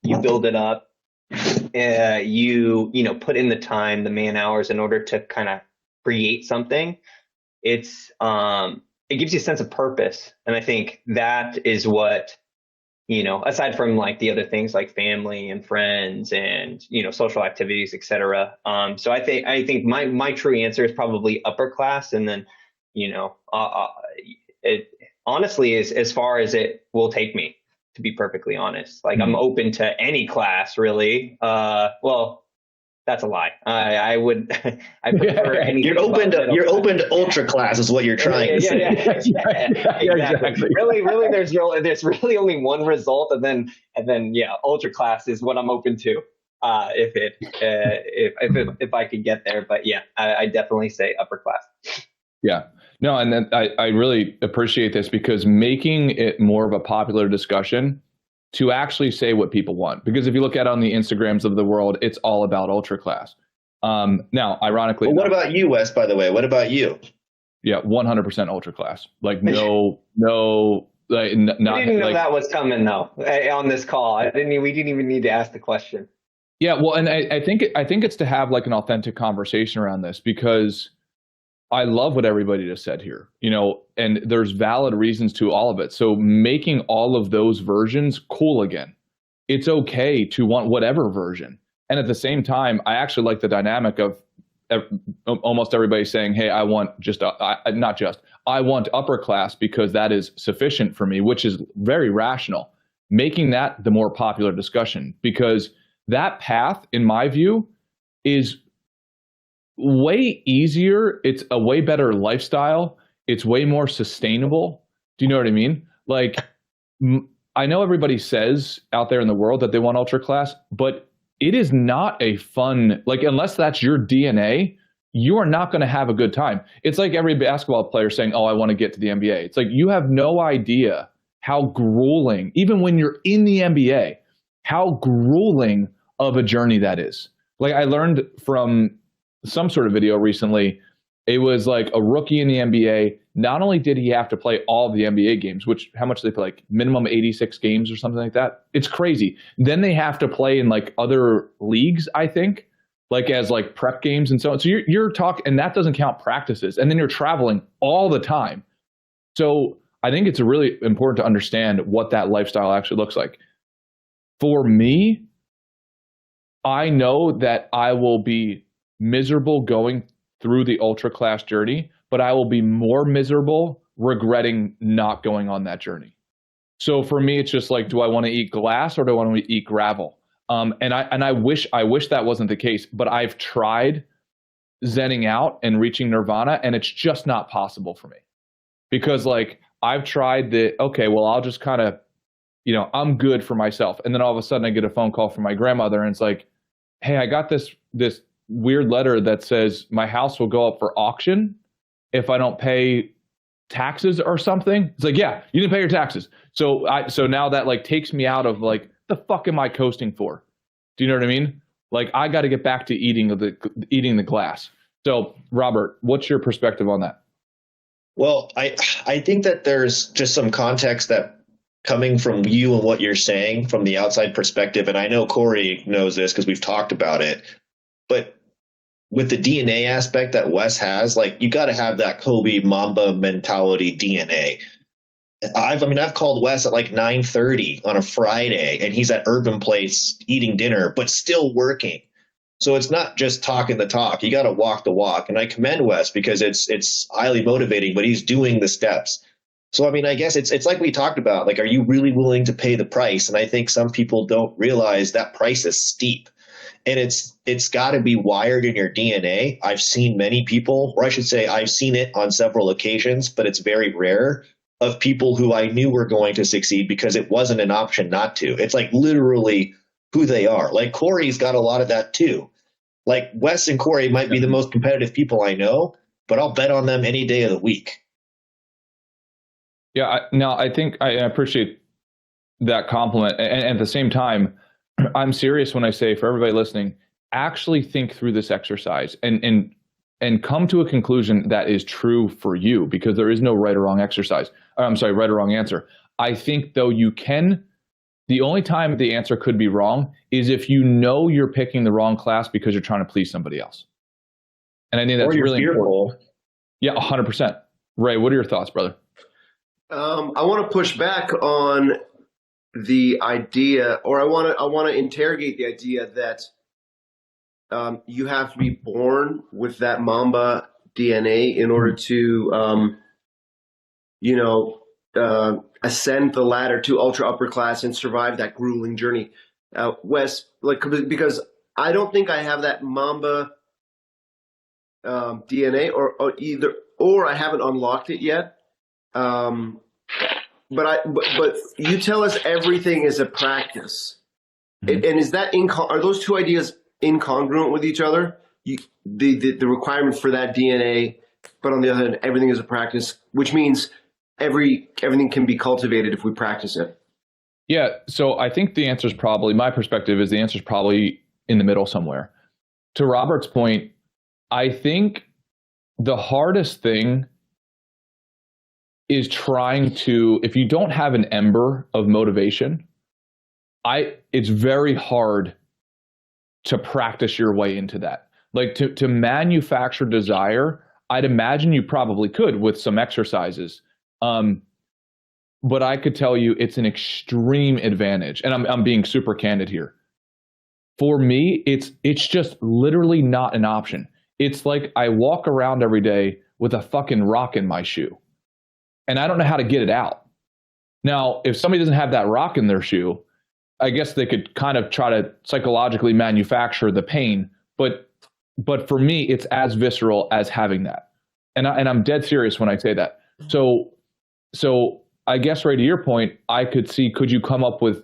you build it up, you put in the time, the man hours in order to kind of create something. It gives you a sense of purpose. And I think that is what, aside from like the other things like family and friends and, social activities, et cetera. So I think my true answer is probably upper class. And then it honestly is as far as it will take me, to be perfectly honest. Like I'm open to any class really. Well, that's a lie. I would, I prefer anything. You're open to ultra class is what you're trying to say. Exactly. Really, there's really only one result, and then ultra class is what I'm open to. If I could get there, but yeah, I definitely say upper class. Yeah. No, and then I really appreciate this because making it more of a popular discussion to actually say what people want. Because if you look at it on the Instagrams of the world, it's all about ultra class. Now, ironically, well, what about you, Wes? By the way, what about you? Yeah, 100% ultra class. Like no, like not. I didn't know like, that was coming though on this call. We didn't even need to ask the question. Yeah, well, and I think it's to have like an authentic conversation around this because I love what everybody just said here, and there's valid reasons to all of it. So making all of those versions cool again. It's okay to want whatever version. And at the same time, I actually like the dynamic of almost everybody saying, hey, I want I want upper class because that is sufficient for me, which is very rational. Making that the more popular discussion because that path, in my view, is way easier. It's a way better lifestyle. It's way more sustainable. Do you know what I mean? Like, I know everybody says out there in the world that they want ultra class, but it is not a fun, like, unless that's your DNA, you are not going to have a good time. It's like every basketball player saying, oh, I want to get to the NBA. It's like you have no idea how grueling, even when you're in the NBA, how grueling of a journey that is. Like I learned from some sort of video recently, it was like a rookie in the NBA. Not only did he have to play all the NBA games, which how much do they play, like minimum 86 games or something like that? It's crazy. Then they have to play in like other leagues, I think, like as like prep games and so on. So you're talking, and that doesn't count practices. And then you're traveling all the time. So I think it's really important to understand what that lifestyle actually looks like. For me, I know that I will be miserable going through the ultra class journey, but I will be more miserable regretting not going on that journey. So for me, it's just like, do I want to eat glass or do I want to eat gravel? And I wish that wasn't the case, but I've tried zenning out and reaching nirvana, and it's just not possible for me because like I've tried okay, well, I'll just kind of, I'm good for myself. And then all of a sudden I get a phone call from my grandmother and it's like, hey, I got this weird letter that says my house will go up for auction if I don't pay taxes or something. It's like, yeah, you didn't pay your taxes. So now that like takes me out of like, the fuck am I coasting for? Do you know what I mean? Like I got to get back to eating the glass. So Robert, what's your perspective on that? Well, I think that there's just some context that coming from you and what you're saying from the outside perspective, and I know Corey knows this because we've talked about it, but with the DNA aspect that Wes has, like you got to have that Kobe Mamba mentality DNA. I've called Wes at like 9:30 on a Friday and he's at Urban Place eating dinner, but still working. So it's not just talking the talk. You got to walk the walk. And I commend Wes because it's highly motivating, but he's doing the steps. So, I guess it's like we talked about, like, are you really willing to pay the price? And I think some people don't realize that price is steep. And it's got to be wired in your DNA. I've seen many people, or I should say I've seen it on several occasions, but it's very rare, of people who I knew were going to succeed because it wasn't an option not to. It's like literally who they are. Like Corey's got a lot of that too. Like Wes and Corey might be the most competitive people I know, but I'll bet on them any day of the week. Yeah, I think I appreciate that compliment. And at the same time, I'm serious when I say, for everybody listening, actually think through this exercise and come to a conclusion that is true for you, because there is no right or wrong exercise. Right or wrong answer. I think though the only time the answer could be wrong is if you know you're picking the wrong class because you're trying to please somebody else. And I think that's really important. Yeah, 100%. Ray, what are your thoughts, brother? I want to push back on the idea, or I want to interrogate the idea that you have to be born with that Mamba DNA in order to, ascend the ladder to ultra upper class and survive that grueling journey. Wes, because I don't think I have that Mamba DNA, or I haven't unlocked it yet. But you tell us everything is a practice, and is that are those two ideas incongruent with each other? The requirement for that DNA, but on the other hand, everything is a practice, which means everything can be cultivated if we practice it. Yeah. So I think the answer is probably, my perspective is the answer is probably in the middle somewhere. To Robert's point, I think the hardest thing is trying to, if you don't have an ember of motivation, it's very hard to practice your way into that. Like to manufacture desire, I'd imagine you probably could with some exercises. But I could tell you it's an extreme advantage. And I'm being super candid here. For me, it's just literally not an option. It's like I walk around every day with a fucking rock in my shoe, and I don't know how to get it out. Now, if somebody doesn't have that rock in their shoe, I guess they could kind of try to psychologically manufacture the pain. But for me, it's as visceral as having that. And I'm dead serious when I say that. So I guess right to your point, I could see, could you come up with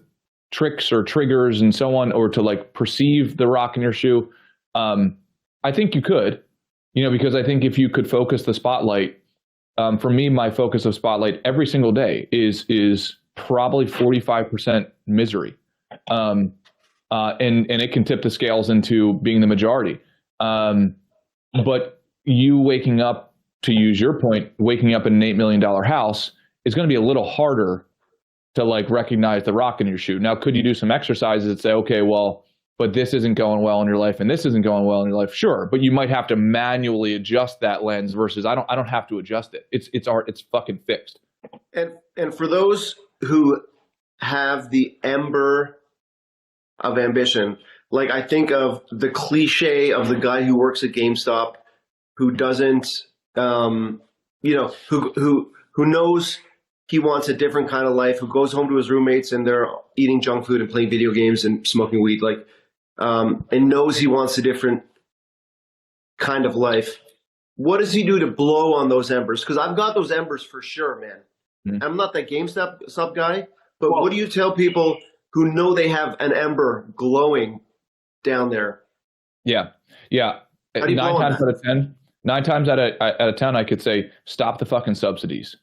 tricks or triggers and so on, or to like perceive the rock in your shoe? I think you could, because I think if you could focus the spotlight, for me, my focus of spotlight every single day is probably 45% misery. And it can tip the scales into being the majority. But you waking up, to use your point, waking up in an $8 million house is going to be a little harder to like recognize the rock in your shoe. Now, could you do some exercises that say, okay, well, but this isn't going well in your life and this isn't going well in your life? Sure. But you might have to manually adjust that lens versus I don't have to adjust it. It's fucking fixed. And for those who have the ember of ambition, like I think of the cliche of the guy who works at GameStop who doesn't, who knows he wants a different kind of life, who goes home to his roommates and they're eating junk food and playing video games and smoking weed, and knows he wants a different kind of life. What does he do to blow on those embers? Because I've got those embers for sure, man. Mm-hmm. I'm not that GameStop guy, but what do you tell people who know they have an ember glowing down there? Yeah. Nine times out of 10, I could say, stop the fucking subsidies.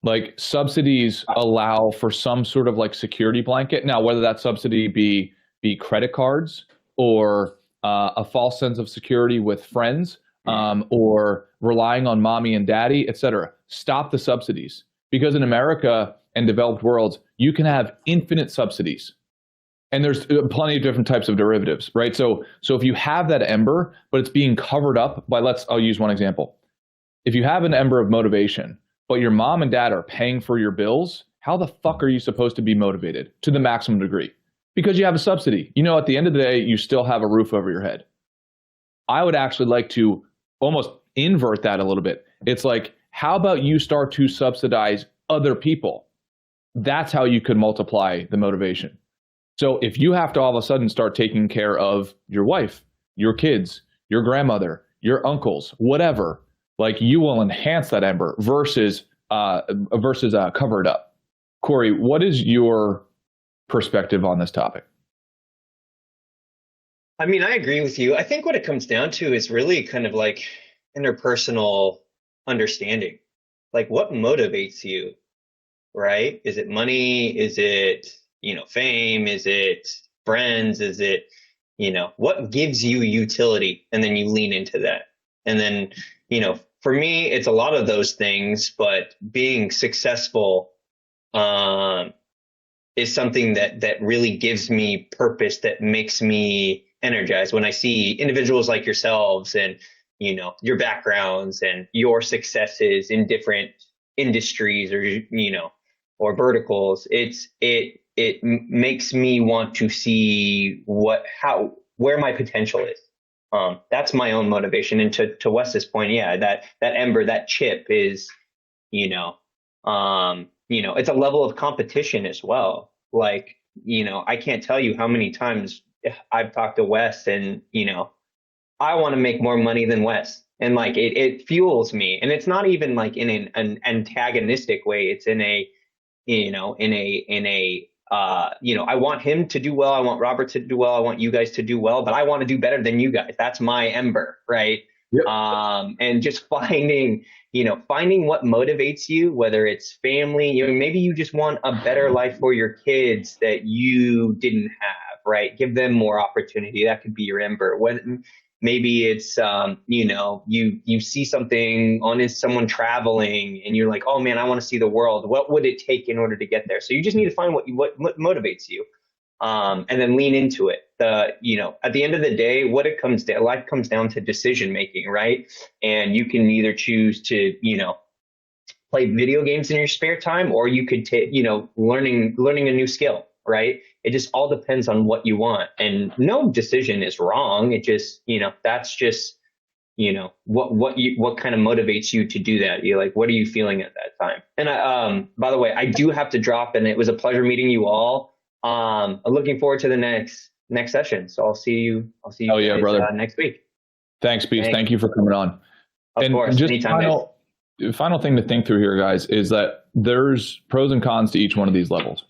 Like subsidies allow for some sort of like security blanket. Now, whether that subsidy be credit cards or a false sense of security with friends, or relying on mommy and daddy, etc. Stop the subsidies, because in America and developed worlds, you can have infinite subsidies. And there's plenty of different types of derivatives, right? So if you have that ember, but it's being covered up by, I'll use one example. If you have an ember of motivation, but your mom and dad are paying for your bills, how the fuck are you supposed to be motivated to the maximum degree? Because you have a subsidy. At the end of the day, you still have a roof over your head. I would actually like to almost invert that a little bit. It's like, how about you start to subsidize other people? That's how you could multiply the motivation. So if you have to all of a sudden start taking care of your wife, your kids, your grandmother, your uncles, whatever, like you will enhance that ember versus cover it up. Corey, what is your perspective on this topic? I mean, I agree with you. I think what it comes down to is really kind of like interpersonal understanding. Like what motivates you, right? Is it money? Is it, fame? Is it friends? Is it, what gives you utility? And then you lean into that. And then, for me, it's a lot of those things, but being successful is something that really gives me purpose, that makes me energized when I see individuals like yourselves and, your backgrounds and your successes in different industries or verticals. It makes me want to see where my potential is. That's my own motivation. And to Wes's point, yeah, that ember, that chip is, you know, it's a level of competition as well. Like, I can't tell you how many times I've talked to Wes and, I want to make more money than Wes. And like, it fuels me. And it's not even like in an antagonistic way. It's in a, I want him to do well. I want Robert to do well. I want you guys to do well, but I want to do better than you guys. That's my ember, right? Yep. And just finding what motivates you, whether it's family, maybe you just want a better life for your kids that you didn't have, right? Give them more opportunity. That could be your ember. Maybe it's, you see something on someone traveling and you're like, oh man, I want to see the world. What would it take in order to get there? So you just need to find what motivates you, and then lean into it. At the end of the day, life comes down to decision making, right? And you can either choose to, play video games in your spare time, or you could take, learning a new skill, right? It just all depends on what you want, and no decision is wrong. It just, that's just, what kind of motivates you to do that. You're like, what are you feeling at that time? And by the way, I do have to drop, and it was a pleasure meeting you all. I'm looking forward to the next session. So I'll see you. Oh yeah, brother. Next week. Thanks, Beast. Thank you for coming on. Of course. Just Anytime, final thing to think through here, guys, is that there's pros and cons to each one of these levels.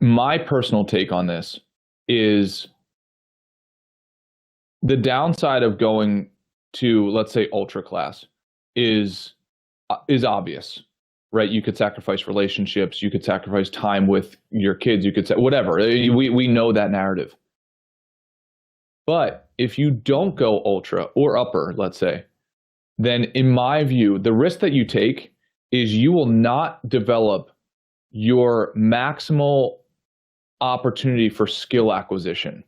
My personal take on this is the downside of going to, let's say, ultra class is obvious, right? You could sacrifice relationships, you could sacrifice time with your kids, you could say whatever. We know that narrative. But if you don't go ultra or upper, let's say, then in my view, the risk that you take is you will not develop your maximal opportunity for skill acquisition.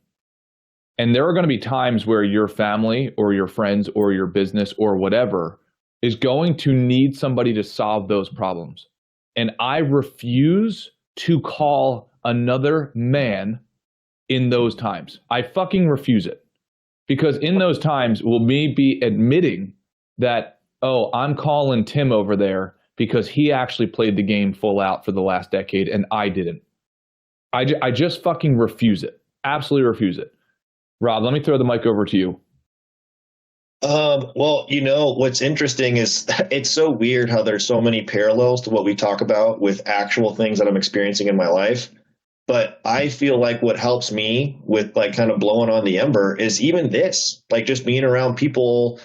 And there are going to be times where your family or your friends or your business or whatever is going to need somebody to solve those problems. And I refuse to call another man in those times. I fucking refuse it. Because in those times, we'll be admitting that, oh, I'm calling Tim over there because he actually played the game full out for the last decade and I didn't. I just fucking refuse it. Absolutely refuse it. Rob, let me throw the mic over to you. Well, what's interesting is it's so weird how there's so many parallels to what we talk about with actual things that I'm experiencing in my life. But I feel like what helps me with like kind of blowing on the ember is even this, like just being around people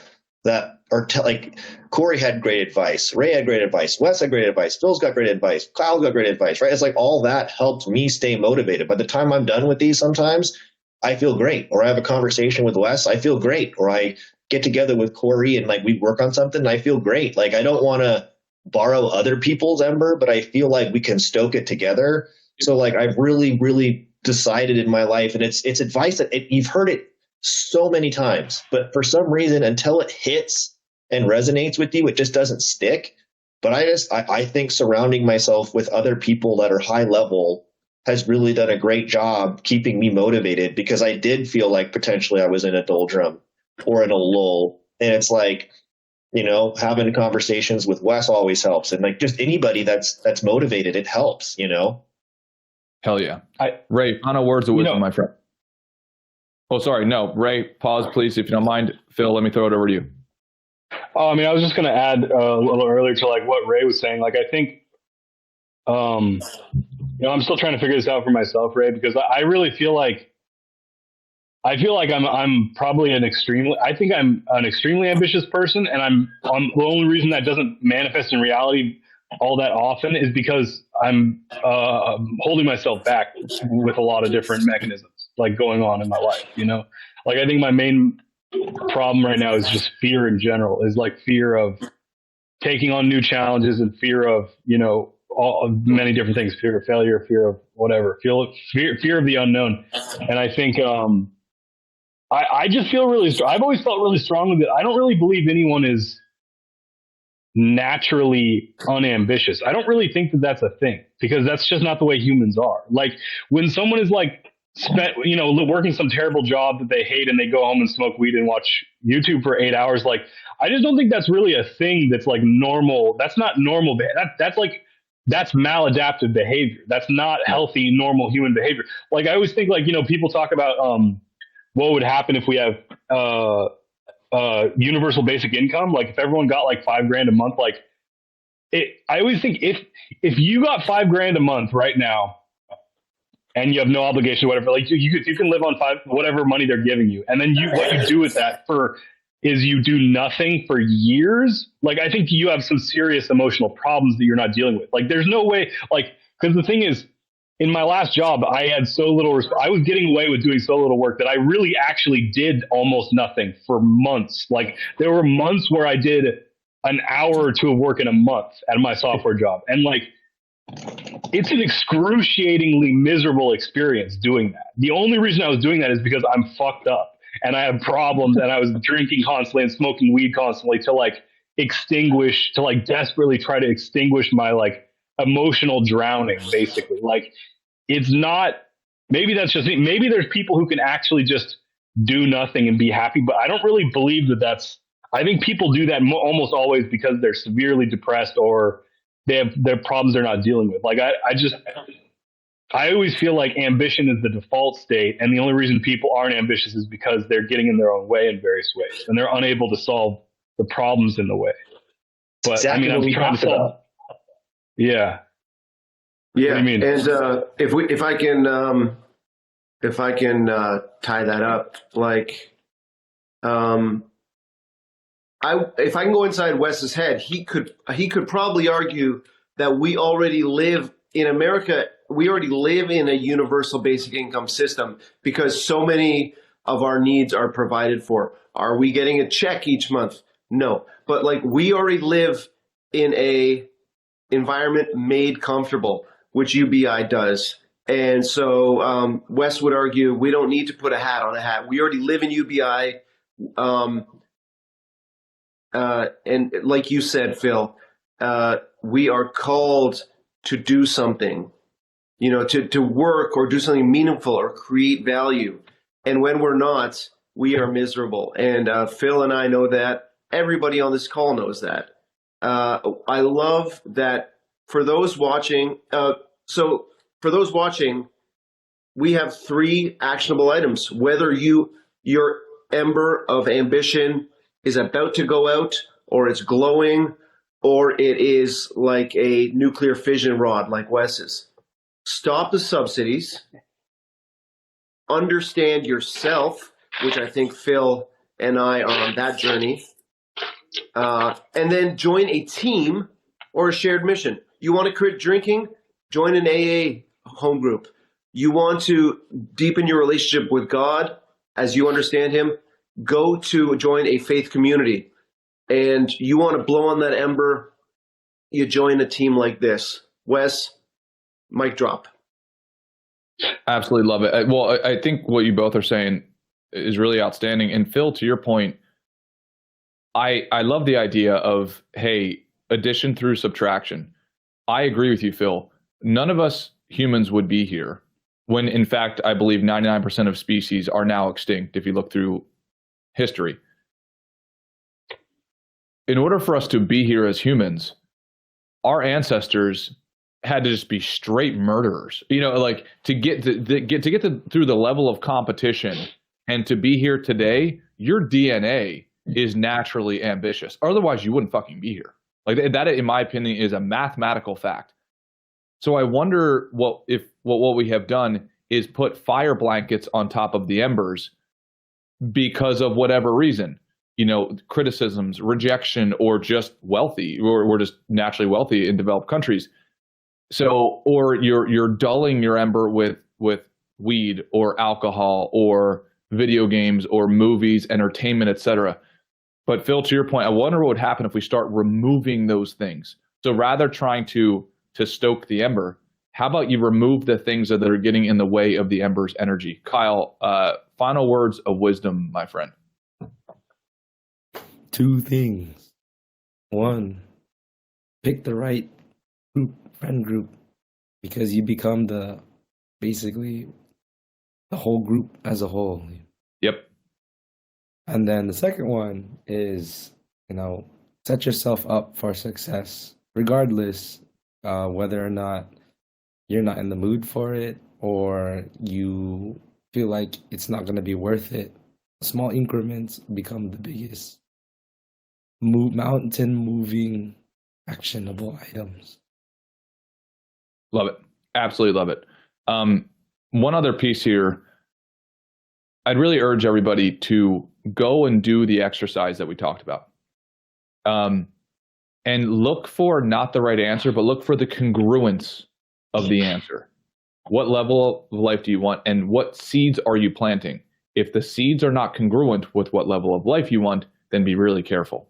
that are like Corey had great advice, Ray had great advice, Wes had great advice, Phil's got great advice, Kyle got great advice, right? It's like all that helped me stay motivated. By the time I'm done with these, sometimes I feel great, or I have a conversation with Wes, I feel great, or I get together with Corey and like we work on something, and I feel great. Like I don't want to borrow other people's ember, but I feel like we can stoke it together. So like I've really, really decided in my life, and it's advice that you've heard it so many times, but for some reason, until it hits and resonates with you, it just doesn't stick. But I think surrounding myself with other people that are high level has really done a great job keeping me motivated, because I did feel like potentially I was in a doldrum or in a lull. And it's like, having conversations with Wes always helps. And like just anybody that's motivated, it helps, Hell yeah. Ray, final words of wisdom, my friend. Oh, sorry. No, Ray, pause, please, if you don't mind. Phil, let me throw it over to you. I was just going to add a little earlier to like what Ray was saying. Like, I think, I'm still trying to figure this out for myself, Ray, because I really feel like I'm probably I'm an extremely ambitious person, and the only reason that doesn't manifest in reality all that often is because I'm holding myself back with a lot of different mechanisms like going on in my life, like I think my main problem right now is just fear in general, is like fear of taking on new challenges and fear of, many different things, fear of failure, fear of whatever, fear of the unknown. And I think, I just feel I've always felt really strongly that I don't really believe anyone is naturally unambitious. I don't really think that that's a thing, because that's just not the way humans are. Like when someone is like spent, working some terrible job that they hate and they go home and smoke weed and watch YouTube for 8 hours. Like, I just don't think that's really a thing that's like normal. That's not normal. That's maladaptive behavior. That's not healthy, normal human behavior. Like, I always think, like, people talk about what would happen if we have universal basic income. Like, if everyone got like $5,000 a month, like, I always think if you got $5,000 a month right now, and you have no obligation, whatever. Like you can live on whatever money they're giving you, and then what you do with that is you do nothing for years. Like, I think you have some serious emotional problems that you're not dealing with. Like, there's no way. Like, because the thing is, in my last job, I had so little. I was getting away with doing so little work that I really actually did almost nothing for months. Like, there were months where I did an hour or two of work in a month at my software job, and like, it's an excruciatingly miserable experience doing that. The only reason I was doing that is because I'm fucked up and I have problems, and I was drinking constantly and smoking weed constantly to desperately try to extinguish my like emotional drowning, basically. Like, it's not, maybe that's just me. Maybe there's people who can actually just do nothing and be happy, but I don't really believe I think people do that almost always because they're severely depressed or they have their problems they're not dealing with. Like, I always feel like ambition is the default state, and the only reason people aren't ambitious is because they're getting in their own way in various ways, and they're unable to solve the problems in the way. But exactly I'm trying to solve. Yeah. Yeah. What do you mean? And if I can tie that up, like, if I can go inside Wes's head, he could probably argue that we already live in America. We already live in a universal basic income system because so many of our needs are provided for. Are we getting a check each month? No, but like, we already live in a environment made comfortable, which UBI does. And so Wes would argue we don't need to put a hat on a hat. We already live in UBI. And like you said, Phil, we are called to do something, to work or do something meaningful or create value. And when we're not, we are miserable. And Phil and I know that. Everybody on this call knows that. I love that for those watching. So for those watching, we have 3 actionable items. Whether your ember of ambition is about to go out, or it's glowing, or it is like a nuclear fission rod like Wes's. Stop the subsidies. Understand yourself, which I think Phil and I are on that journey. And then join a team or a shared mission. You want to quit drinking? Join an AA home group. You want to deepen your relationship with God as you understand Him? Go to join a faith community. And you want to blow on that ember, you join a team like this. Wes, mic drop. Absolutely love it. Well, I think what you both are saying is really outstanding. And Phil, to your point, I love the idea of, hey, addition through subtraction. I agree with you, Phil. None of us humans would be here when, in fact, I believe 99% of species are now extinct if you look through history. In order for us to be here as humans, our ancestors had to just be straight murderers. Like, to get through the level of competition and to be here today, your DNA is naturally ambitious. Otherwise, you wouldn't fucking be here. Like, that, in my opinion, is a mathematical fact. So I wonder what we have done is put fire blankets on top of the embers because of whatever reason, criticisms, rejection, or just wealthy, or we're just naturally wealthy in developed countries. So, or you're dulling your ember with weed or alcohol or video games or movies, entertainment, etc. But Phil, to your point, I wonder what would happen if we start removing those things. So rather trying to stoke the ember, how about you remove the things that are getting in the way of the ember's energy? Kyle, final words of wisdom, my friend. 2 things. 1, pick the right friend group, because you become basically the whole group as a whole. Yep. And then the second one is, set yourself up for success, regardless whether or not you're not in the mood for it or you feel like it's not going to be worth it. Small increments become the biggest mountain moving actionable items. Love it. Absolutely love it. One other piece here, I'd really urge everybody to go and do the exercise that we talked about. And look for not the right answer, but look for the congruence of the answer. What level of life do you want, and what seeds are you planting? If the seeds are not congruent with what level of life you want, then be really careful,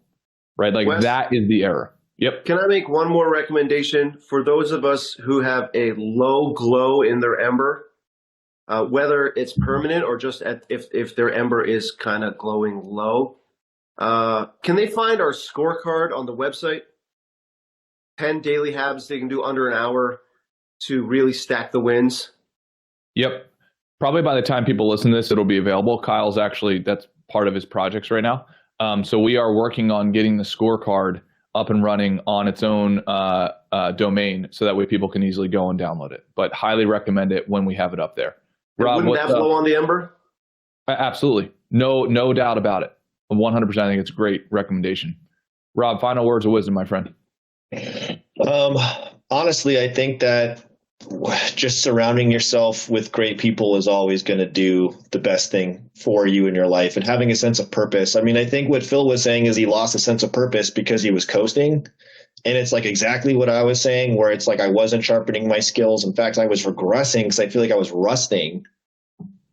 right? Like Wes, that is the error. Yep. Can I make one more recommendation for those of us who have a low glow in their ember, whether it's permanent or just if their ember is kind of glowing low? Can they find our scorecard on the website? 10 daily habits they can do under an hour to really stack the wins. Yep. Probably by the time people listen to this, it'll be available. Kyle's actually, that's part of his projects right now. So we are working on getting the scorecard up and running on its own domain, so that way people can easily go and download it. But highly recommend it when we have it up there. Rob, wouldn't that blow on the ember? Absolutely. No doubt about it. 100%. I think it's a great recommendation. Rob, final words of wisdom, my friend. Honestly, I think that just surrounding yourself with great people is always going to do the best thing for you in your life, and having a sense of purpose. I mean, I think what Phil was saying is he lost a sense of purpose because he was coasting. And it's like exactly what I was saying, where it's like I wasn't sharpening my skills. In fact, I was regressing because I feel like I was rusting.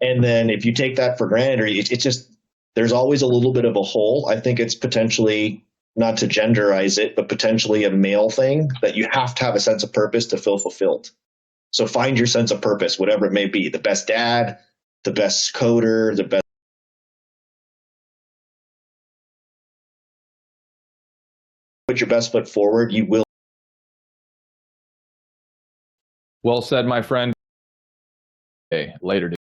And then if you take that for granted, or it's just, there's always a little bit of a hole. I think it's potentially, not to genderize it, but potentially a male thing, that you have to have a sense of purpose to feel fulfilled. So find your sense of purpose, whatever it may be. The best dad, the best coder, the best. Put your best foot forward. You will. Well said, my friend. Okay, later.